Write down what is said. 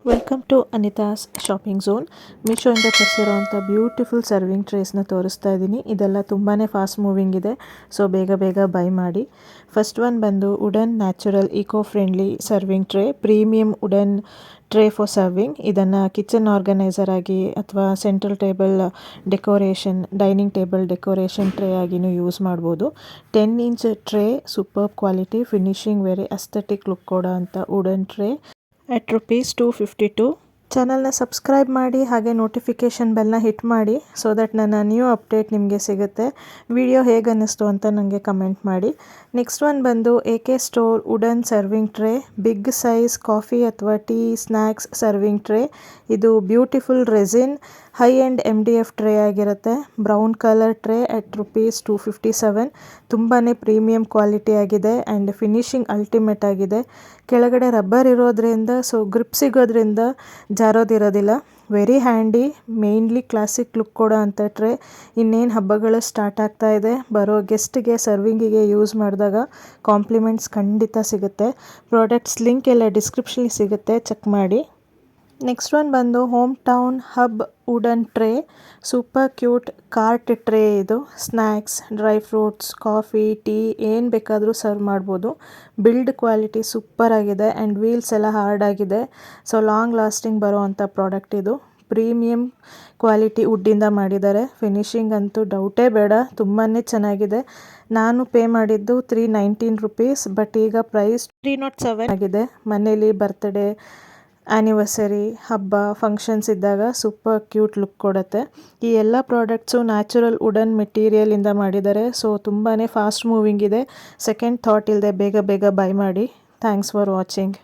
Welcome to Anita's shopping zone. ಮೀಶೋಯಿಂದ ತರಿಸಿರೋವಂಥ beautiful serving ಟ್ರೇಸ್ನ ತೋರಿಸ್ತಾ ಇದ್ದೀನಿ. ಇದೆಲ್ಲ ತುಂಬಾ ಫಾಸ್ಟ್ ಮೂವಿಂಗ್ ಇದೆ, ಸೊ ಬೇಗ ಬೇಗ ಬೈ ಮಾಡಿ. ಫಸ್ಟ್ ಒನ್ ಬಂದು wooden natural eco friendly serving tray, premium wooden tray for serving. ಇದನ್ನು ಕಿಚನ್ ಆರ್ಗನೈಸರ್ ಆಗಿ ಅಥವಾ central table decoration, dining table decoration tray ಆಗಿನೂ ಯೂಸ್ ಮಾಡ್ಬೋದು. 10 inch tray, super quality, finishing very aesthetic look ಕೊಡೋ ಅಂಥ wooden tray at rupees 252. ಚಾನಲ್ನ subscribe ಮಾಡಿ, ಹಾಗೆ ನೋಟಿಫಿಕೇಷನ್ ಬೆಲ್ನ ಹಿಟ್ ಮಾಡಿ, ಸೊ ದಟ್ ನನ್ನ ನ್ಯೂ ಅಪ್ಡೇಟ್ ನಿಮಗೆ ಸಿಗುತ್ತೆ. ವಿಡಿಯೋ ಹೇಗೆ ಅನ್ನಿಸ್ತು ಅಂತ ನನಗೆ ಕಮೆಂಟ್ ಮಾಡಿ. ನೆಕ್ಸ್ಟ್ ಒನ್ ಬಂದು AK store wooden serving tray, big size coffee ಅಥವಾ ಟೀ ಸ್ನ್ಯಾಕ್ಸ್ ಸರ್ವಿಂಗ್ ಟ್ರೇ. ಇದು beautiful resin high end MDF tray ಆಗಿರುತ್ತೆ. Brown colour tray at rupees 257. ತುಂಬಾ ಪ್ರೀಮಿಯಂ ಕ್ವಾಲಿಟಿ ಆಗಿದೆ ಆ್ಯಂಡ್ ಫಿನಿಶಿಂಗ್ ಅಲ್ಟಿಮೇಟ್ ಆಗಿದೆ. ಕೆಳಗಡೆ rubber ಇರೋದ್ರಿಂದ so grip ಸಿಗೋದ್ರಿಂದ ಜಾರೋದಿರೋದಿಲ್ಲ. Very handy, mainly classic look ಕೊಡೋ ಅಂಥ ಟ್ರೇ. ಇನ್ನೇನು ಹಬ್ಬಗಳು ಸ್ಟಾರ್ಟ್ ಆಗ್ತಾ ಇದೆ, ಬರೋ ಗೆಸ್ಟ್ಗೆ ಸರ್ವಿಂಗಿಗೆ ಯೂಸ್ ಮಾಡಿದಾಗ ಕಾಂಪ್ಲಿಮೆಂಟ್ಸ್ ಖಂಡಿತ ಸಿಗುತ್ತೆ. ಪ್ರಾಡಕ್ಟ್ಸ್ ಲಿಂಕ್ ಎಲ್ಲ ಡಿಸ್ಕ್ರಿಪ್ಷನ್ಲಿ ಸಿಗುತ್ತೆ, ಚೆಕ್ ಮಾಡಿ. ನೆಕ್ಸ್ಟ್ ಒನ್ ಬಂದು home town hub wooden tray, super cute cart tray. ಇದು snacks, dry fruits, coffee, tea ಏನು ಬೇಕಾದರೂ ಸರ್ವ್ ಮಾಡ್ಬೋದು. ಬಿಲ್ಡ್ ಕ್ವಾಲಿಟಿ ಸೂಪರ್ ಆಗಿದೆ ಆ್ಯಂಡ್ ವೀಲ್ಸ್ ಎಲ್ಲ ಹಾರ್ಡ್ ಆಗಿದೆ, ಸೊ ಲಾಂಗ್ ಲಾಸ್ಟಿಂಗ್ ಬರೋ ಅಂಥ ಪ್ರಾಡಕ್ಟ್ ಇದು. ಪ್ರೀಮಿಯಂ ಕ್ವಾಲಿಟಿ ವುಡ್ಡಿಂದ ಮಾಡಿದ್ದಾರೆ. ಫಿನಿಶಿಂಗ್ ಅಂತೂ ಡೌಟೇ ಬೇಡ, ತುಂಬಾ ಚೆನ್ನಾಗಿದೆ. ನಾನು ಪೇ ಮಾಡಿದ್ದು 319 ರುಪೀಸ್, ಬಟ್ ಈಗ ಪ್ರೈಸ್ 307 ಆಗಿದೆ. ಮನೇಲಿ ಬರ್ತ್ಡೇ, ಆ್ಯನಿವರ್ಸರಿ, ಹಬ್ಬ, ಫಂಕ್ಷನ್ಸ್ ಇದ್ದಾಗ ಸೂಪರ್ ಕ್ಯೂಟ್ ಲುಕ್ ಕೊಡುತ್ತೆ. ಈ ಎಲ್ಲ ಪ್ರಾಡಕ್ಟ್ಸು ನ್ಯಾಚುರಲ್ ವುಡನ್ ಮೆಟೀರಿಯಲಿಂದ ಮಾಡಿದ್ದಾರೆ, ಸೊ ತುಂಬಾ ಫಾಸ್ಟ್ ಮೂವಿಂಗ್ ಇದೆ. ಸೆಕೆಂಡ್ ಥಾಟ್ ಇಲ್ಲದೆ ಬೇಗ ಬೇಗ ಬೈ ಮಾಡಿ. Thanks for watching.